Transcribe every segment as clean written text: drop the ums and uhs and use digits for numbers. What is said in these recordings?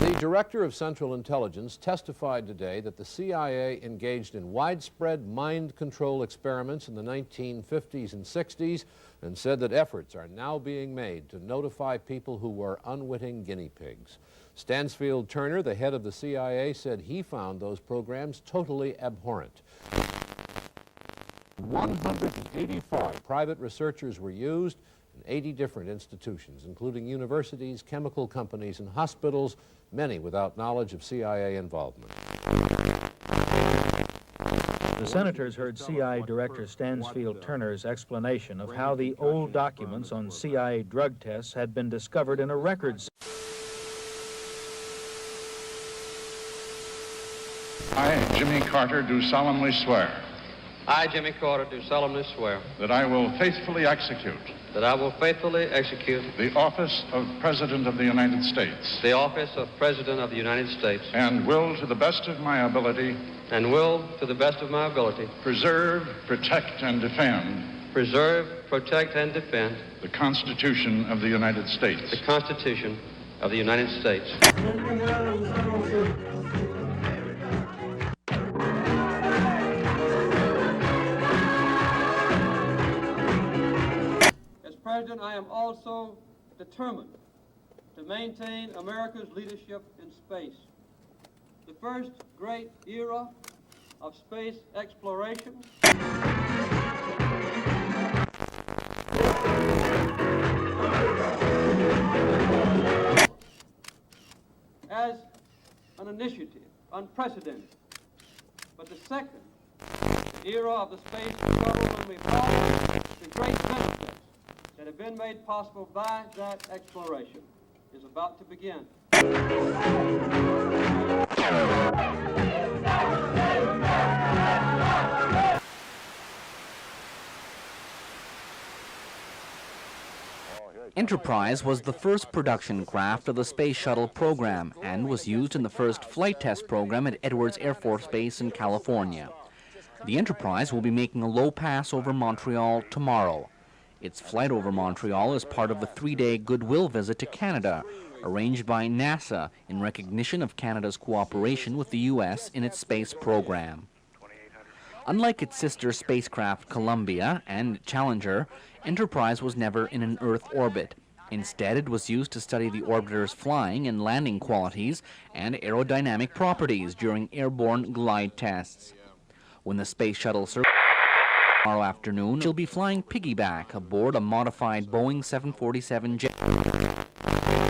The Director of Central Intelligence testified today that the CIA engaged in widespread mind control experiments in the 1950s and 60s and said that efforts are now being made to notify people who were unwitting guinea pigs. Stansfield Turner, the head of the CIA, said he found those programs totally abhorrent. 185 private researchers were used in 80 different institutions, including universities, chemical companies, and hospitals, many without knowledge of CIA involvement. The senators heard CIA Director Stansfield Turner's explanation of how the old documents on CIA drug tests had been discovered in a records. I, Jimmy Carter, do solemnly swear. I, Jimmy Carter, do solemnly swear. That I will faithfully execute. That I will faithfully execute. The office of President of the United States. The office of President of the United States. And will, to the best of my ability. And will, to the best of my ability. Preserve, protect, and defend. Preserve, protect, and defend. The Constitution of the United States. The Constitution of the United States. President, I am also determined to maintain America's leadership in space. The first great era of space exploration as an initiative, unprecedented. But the second era of the space shuttle, when we follow the great benefits that have been made possible by that exploration, is about to begin. Enterprise was the first production craft of the Space Shuttle program and was used in the first flight test program at Edwards Air Force Base in California. The Enterprise will be making a low pass over Montreal tomorrow. Its flight over Montreal is part of the 3-day goodwill visit to Canada, arranged by NASA in recognition of Canada's cooperation with the U.S. in its space program. Unlike its sister spacecraft Columbia and Challenger, Enterprise was never in an Earth orbit. Instead, it was used to study the orbiter's flying and landing qualities and aerodynamic properties during airborne glide tests. When the Space Shuttle tomorrow afternoon, she'll be flying piggyback aboard a modified Boeing 747 jet.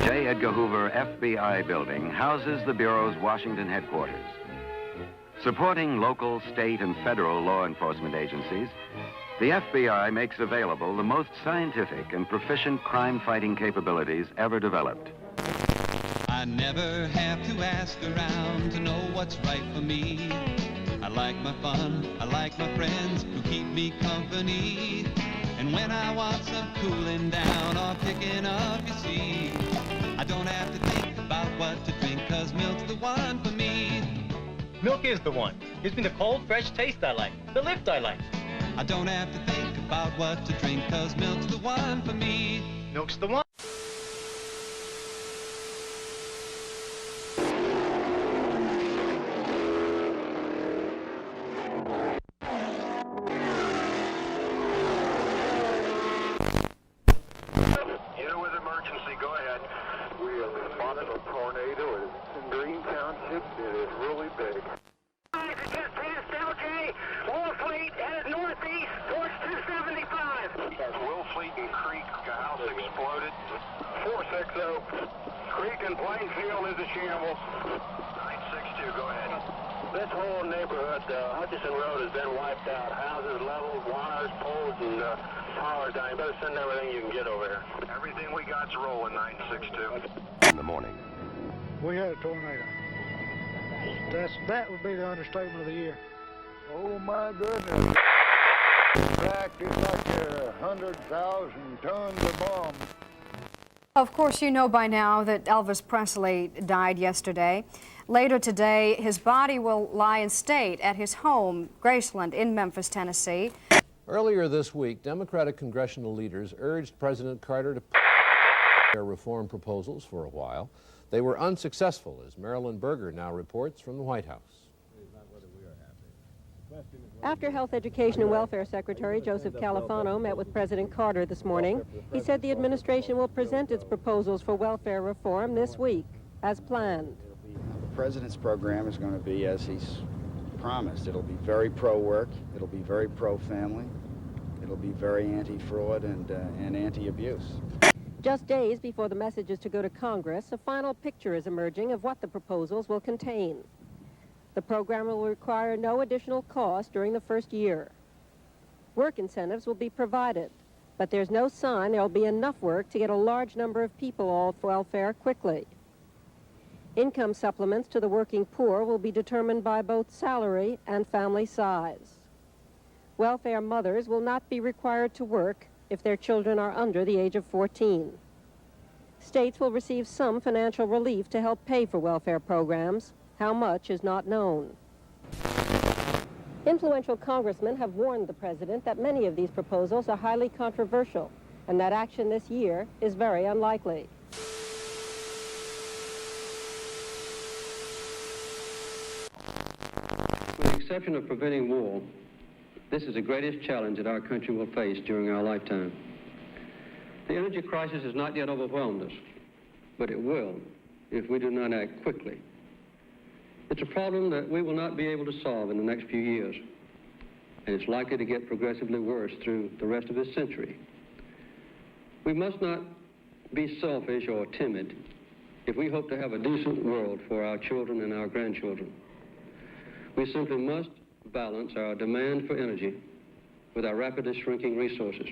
J. Edgar Hoover FBI building houses the Bureau's Washington headquarters. Supporting local, state, and federal law enforcement agencies, the FBI makes available the most scientific and proficient crime-fighting capabilities ever developed. I never have to ask around to know what's right for me. I like my fun, I like my friends who keep me company. And when I want some cooling down or picking up, you see, I don't have to think about what to drink, 'cause milk's the one for me. Milk is the one. Gives me the cold, fresh taste I like, the lift I like. I don't have to think about what to drink, 'cause milk's the one for me. Milk's the one. Creek and Plainfield is a shambles. 962, go ahead. This whole neighborhood, Hutchison Road, has been wiped out. Houses leveled, wires, poles, and power down. You better send everything you can get over here. Everything we got's rolling, 962. In the morning. We had a tornado. That would be the understatement of the year. Oh my goodness. In fact, it's like 100,000 tons of bombs. Of course, you know by now that Elvis Presley died yesterday. Later today, his body will lie in state at his home, Graceland, in Memphis, Tennessee. Earlier this week, Democratic congressional leaders urged President Carter to reform proposals for a while. They were unsuccessful, as Marilyn Berger now reports from the White House. After Health, Education, and Welfare Secretary Joseph Califano met with President Carter this morning, he said the administration will present its proposals for welfare reform this week, as planned. The President's program is going to be as he's promised. It'll be very pro-work, it'll be very pro-family, it'll be very anti-fraud and anti-abuse. Just days before the message is to go to Congress, a final picture is emerging of what the proposals will contain. The program will require no additional cost during the first year. Work incentives will be provided, but there's no sign there'll be enough work to get a large number of people off welfare quickly. Income supplements to the working poor will be determined by both salary and family size. Welfare mothers will not be required to work if their children are under the age of 14. States will receive some financial relief to help pay for welfare programs. How much is not known. Influential congressmen have warned the president that many of these proposals are highly controversial and that action this year is very unlikely. With the exception of preventing war, this is the greatest challenge that our country will face during our lifetime. The energy crisis has not yet overwhelmed us, but it will if we do not act quickly. It's a problem that we will not be able to solve in the next few years, and it's likely to get progressively worse through the rest of this century. We must not be selfish or timid if we hope to have a decent world for our children and our grandchildren. We simply must balance our demand for energy with our rapidly shrinking resources.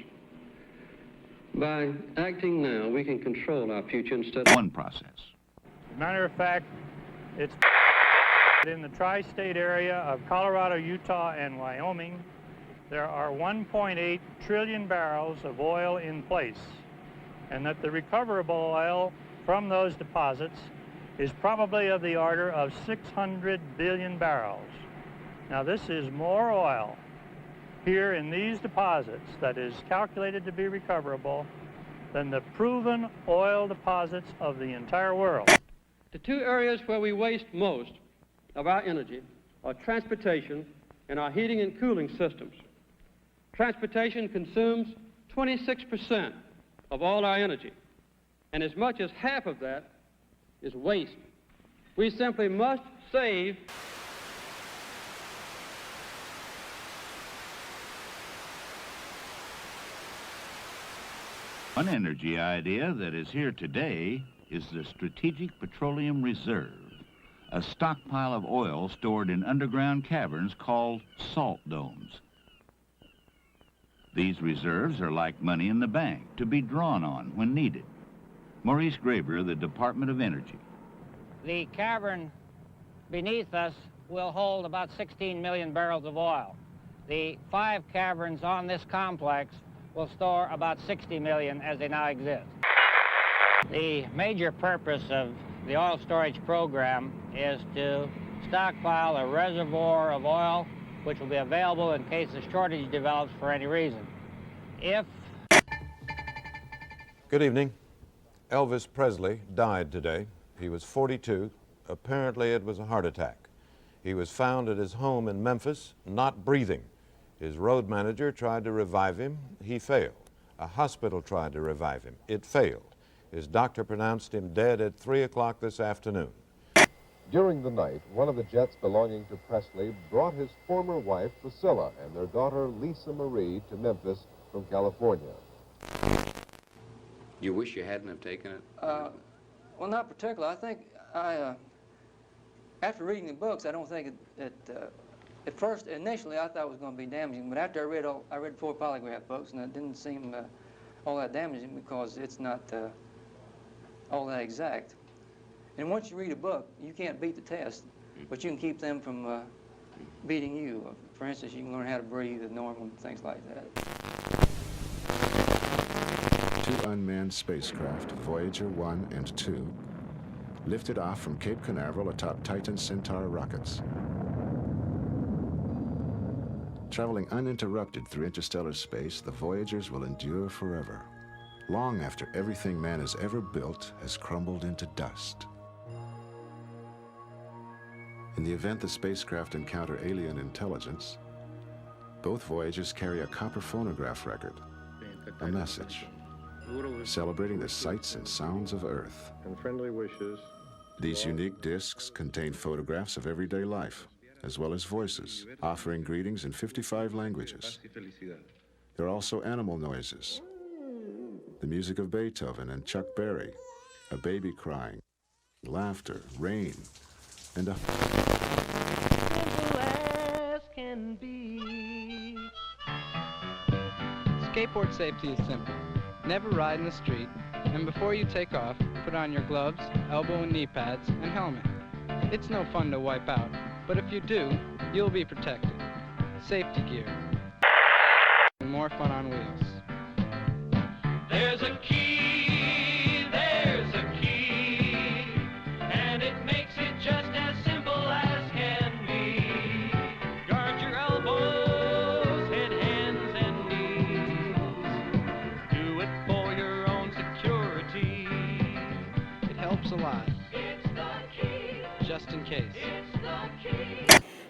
By acting now, we can control our future instead of one process. As a matter of fact, it's in the tri-state area of Colorado, Utah, and Wyoming, there are 1.8 trillion barrels of oil in place, and that the recoverable oil from those deposits is probably of the order of 600 billion barrels. Now, this is more oil here in these deposits that is calculated to be recoverable than the proven oil deposits of the entire world. The two areas where we waste most of our energy are transportation and our heating and cooling systems. Transportation consumes 26% of all our energy, and as much as half of that is waste. We simply must save One energy idea that is here today is the Strategic Petroleum Reserve, a stockpile of oil stored in underground caverns called salt domes. These reserves are like money in the bank, to be drawn on when needed. Maurice Graber of the Department of Energy. The cavern beneath us will hold about 16 million barrels of oil. The 5 caverns on this complex will store about 60 million as they now exist. The major purpose of the oil storage program is to stockpile a reservoir of oil which will be available in case a shortage develops for any reason. Good evening. Elvis Presley died today. He was 42. Apparently it was a heart attack. He was found at his home in Memphis, not breathing. His road manager tried to revive him. He failed. A hospital tried to revive him. It failed. His doctor pronounced him dead at 3 o'clock this afternoon. During the night, one of the jets belonging to Presley brought his former wife, Priscilla, and their daughter, Lisa Marie, to Memphis from California. You wish you hadn't have taken it? Well, not particularly. I think after reading the books, I don't think at first, initially, I thought it was going to be damaging, but after I read 4 polygraph books, and it didn't seem all that damaging because it's not all that exact. And once you read a book, you can't beat the test, but you can keep them from beating you. For instance, you can learn how to breathe normal and things like that. 2 unmanned spacecraft, Voyager 1 and 2, lifted off from Cape Canaveral atop Titan Centaur rockets. Traveling uninterrupted through interstellar space, the Voyagers will endure forever. long after everything man has ever built has crumbled into dust. In the event the spacecraft encounter alien intelligence, both voyages carry a copper phonograph record, a message, celebrating the sights and sounds of Earth. And friendly wishes. These unique discs contain photographs of everyday life, as well as voices, offering greetings in 55 languages. There are also animal noises, the music of Beethoven and Chuck Berry, a baby crying, laughter, rain, and a... Simple as can be. Skateboard safety is simple. Never ride in the street, and before you take off, put on your gloves, elbow and knee pads, and helmet. It's no fun to wipe out, but if you do, you'll be protected. Safety gear. And more fun on wheels. There's a key, and it makes it just as simple as can be. Guard your elbows, head, hands, and knees. Do it for your own security. It helps a lot. It's the key. Just in case. It's the key.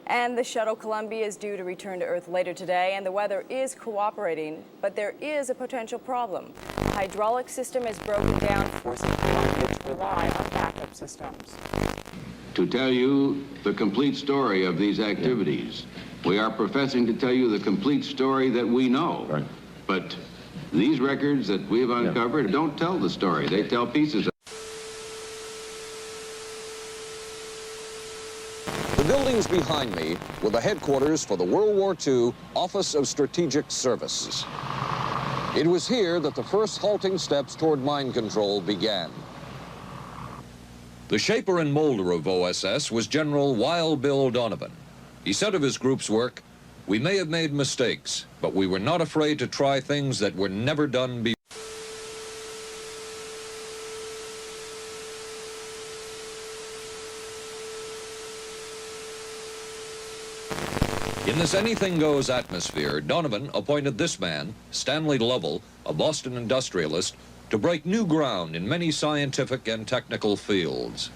And the shuttle Columbia is due to return to Earth later today, and the weather is cooperating, but there is a potential problem. The hydraulic system is broken down, forcing Columbia to rely on backup systems. To tell you the complete story of these activities, we are professing to tell you the complete story that we know. Right. But these records that we've uncovered don't tell the story. They tell pieces of it. The buildings behind me were the headquarters for the World War II Office of Strategic Services. It was here that the first halting steps toward mind control began. The shaper and molder of OSS was General Wild Bill Donovan. He said of his group's work, "We may have made mistakes, but we were not afraid to try things that were never done before." In this anything-goes atmosphere, Donovan appointed this man, Stanley Lovell, a Boston industrialist, to break new ground in many scientific and technical fields.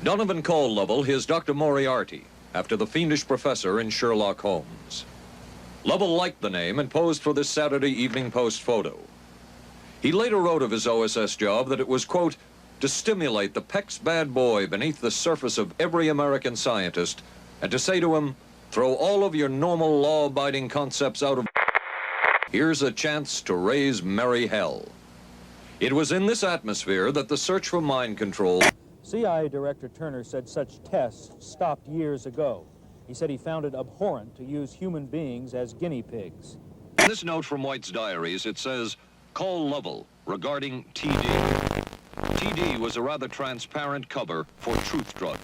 Donovan called Lovell his Dr. Moriarty, after the fiendish professor in Sherlock Holmes. Lovell liked the name and posed for this Saturday Evening Post photo. He later wrote of his OSS job that it was, quote, to stimulate the Peck's bad boy beneath the surface of every American scientist and to say to him, throw all of your normal law-abiding concepts out of... Here's a chance to raise merry hell. It was in this atmosphere that the search for mind control... CIA Director Turner said such tests stopped years ago. He said he found it abhorrent to use human beings as guinea pigs. In this note from White's diaries, it says, call Lovell regarding TD. TD was a rather transparent cover for Truth Drug.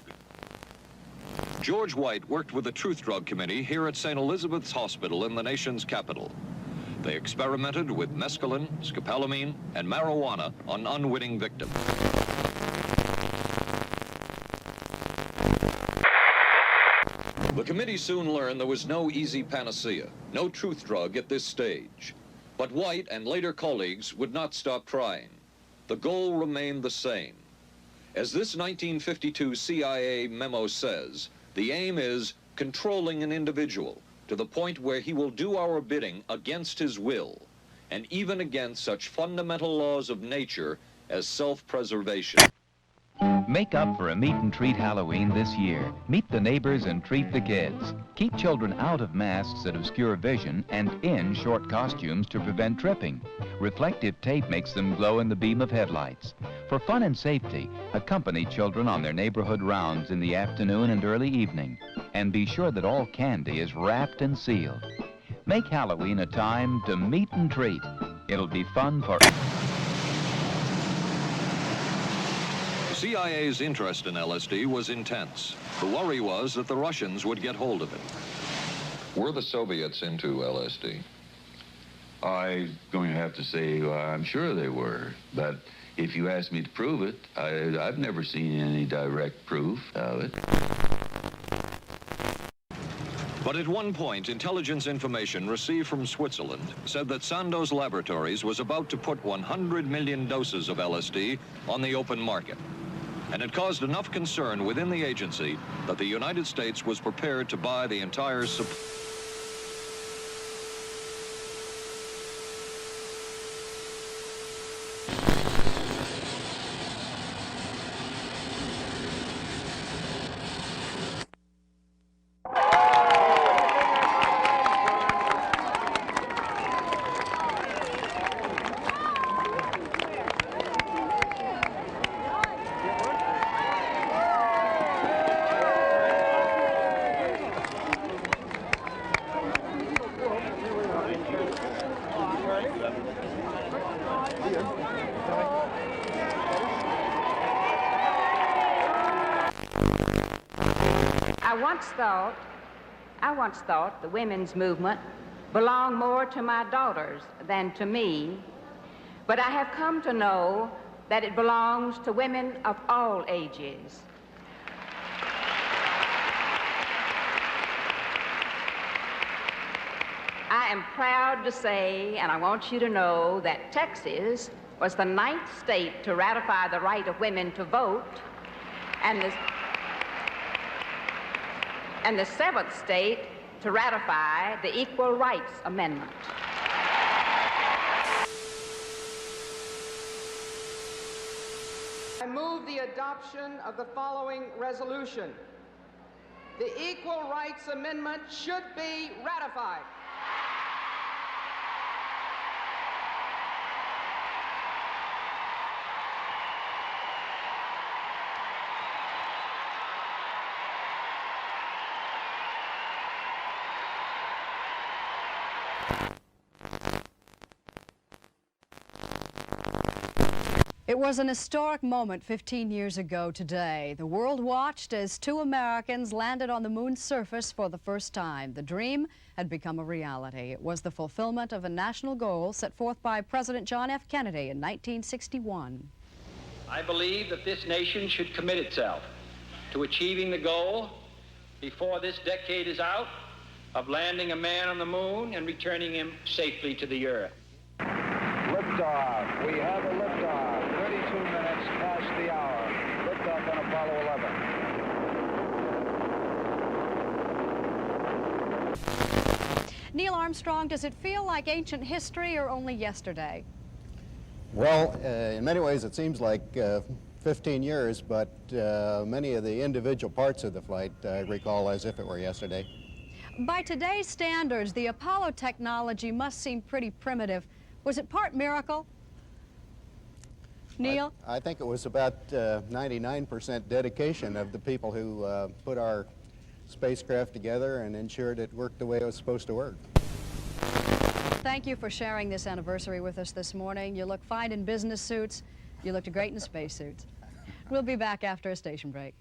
George White worked with the Truth Drug Committee here at St. Elizabeth's Hospital in the nation's capital. They experimented with mescaline, scopolamine, and marijuana on unwitting victims. The committee soon learned there was no easy panacea, no truth drug at this stage. But White and later colleagues would not stop trying. The goal remained the same. As this 1952 CIA memo says, the aim is controlling an individual to the point where he will do our bidding against his will, and even against such fundamental laws of nature as self-preservation. Make up for a meet and treat Halloween this year. Meet the neighbors and treat the kids. Keep children out of masks that obscure vision and in short costumes to prevent tripping. Reflective tape makes them glow in the beam of headlights. For fun and safety, accompany children on their neighborhood rounds in the afternoon and early evening. And be sure that all candy is wrapped and sealed. Make Halloween a time to meet and treat. It'll be fun for... The CIA's interest in LSD was intense. The worry was that the Russians would get hold of it. Were the Soviets into LSD? I'm going to have to say I'm sure they were, but if you ask me to prove it, I've never seen any direct proof of it. But at one point, intelligence information received from Switzerland said that Sandoz Laboratories was about to put 100 million doses of LSD on the open market. And it caused enough concern within the agency that the United States was prepared to buy the entire supply. I once thought the women's movement belonged more to my daughters than to me, but I have come to know that it belongs to women of all ages. I am proud to say, and I want you to know, that Texas was the 9th state to ratify the right of women to vote, and the 7th state to ratify the Equal Rights Amendment. I move the adoption of the following resolution. The Equal Rights Amendment should be ratified. It was an historic moment 15 years ago today. The world watched as 2 Americans landed on the moon's surface for the first time. The dream had become a reality. It was the fulfillment of a national goal set forth by President John F. Kennedy in 1961. I believe that this nation should commit itself to achieving the goal before this decade is out of landing a man on the moon and returning him safely to the Earth. Liftoff. We have a liftoff. 32 minutes past the hour. Liftoff on Apollo 11. Neil Armstrong, does it feel like ancient history or only yesterday? Well, in many ways it seems like 15 years, but many of the individual parts of the flight I recall as if it were yesterday. By today's standards, the Apollo technology must seem pretty primitive. Was it part miracle? Neil? I think it was about 99% dedication of the people who put our spacecraft together and ensured it worked the way it was supposed to work. Thank you for sharing this anniversary with us this morning. You look fine in business suits. You looked great in space suits. We'll be back after a station break.